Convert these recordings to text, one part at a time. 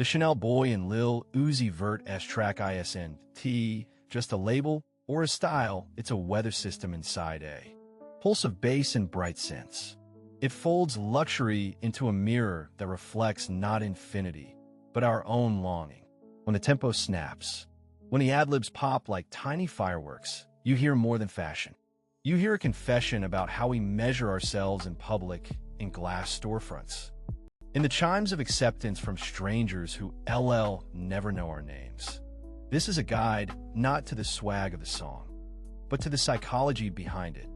The Chanel Boy and Lil Uzi Vert track ISNT, just a label or a style, it's a weather system inside a pulse of bass and bright synths. It folds luxury into a mirror that reflects not infinity, but our own longing. When the tempo snaps, when the ad-libs pop like tiny fireworks, you hear more than fashion. You hear a confession about how we measure ourselves in public in glass storefronts. In the chimes of acceptance from strangers who never know our names. This is a guide not to the swag of the song, but to the psychology behind it.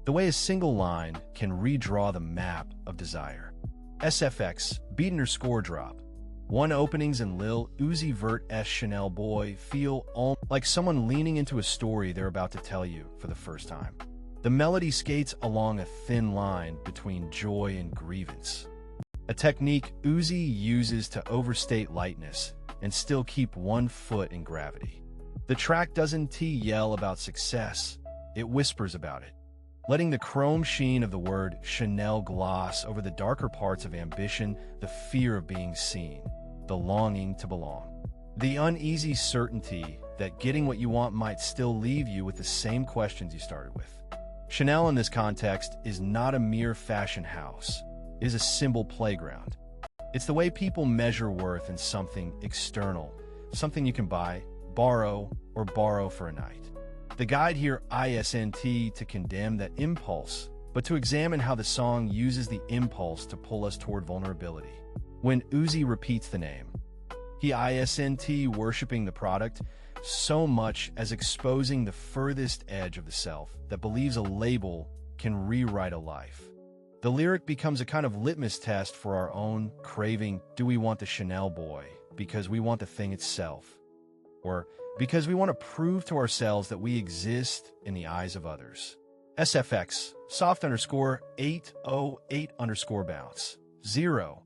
The way a single line can redraw the map of desire. SFX, beat _drop. One openings and Lil Uzi Vert's Chanel Boy feel like someone leaning into a story they're about to tell you for the first time. The melody skates along a thin line between joy and grievance. A technique Uzi uses to overstate lightness and still keep one foot in gravity. The track doesn't yell about success, it whispers about it, letting the chrome sheen of the word Chanel gloss over the darker parts of ambition, the fear of being seen, the longing to belong, the uneasy certainty that getting what you want might still leave you with the same questions you started with. Chanel in this context is not a mere fashion house. It is a symbol playground. It's the way people measure worth in something external, something you can buy, borrow, or borrow for a night. The guide here isn't to condemn that impulse, but to examine how the song uses the impulse to pull us toward vulnerability. When Uzi repeats the name, he isn't worshiping the product so much as exposing the furthest edge of the self that believes a label can rewrite a life. The lyric becomes a kind of litmus test for our own craving. Do we want the Chanel Boy because we want the thing itself? Or because we want to prove to ourselves that we exist in the eyes of others? SFX, soft _808 _ bounce. 0.